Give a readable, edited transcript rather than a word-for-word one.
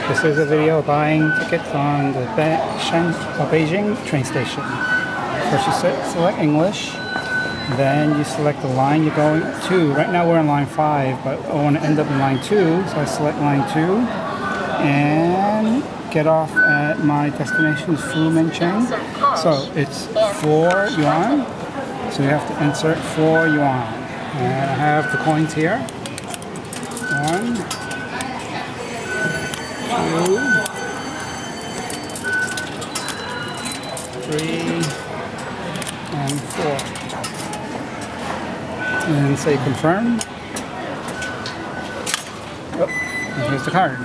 This is a video of buying tickets on the Beijing train station. First you select English, then you select the line you're going to. Right now we're in line 5, but I want to end up in line 2, so I select line 2 and get off at my destination is Fumencheng. So it's 4 yuan, so you have to insert 4 yuan. And I have the coins here. 1, 2, 3, and 4. And say confirm. Oh, and here's the card.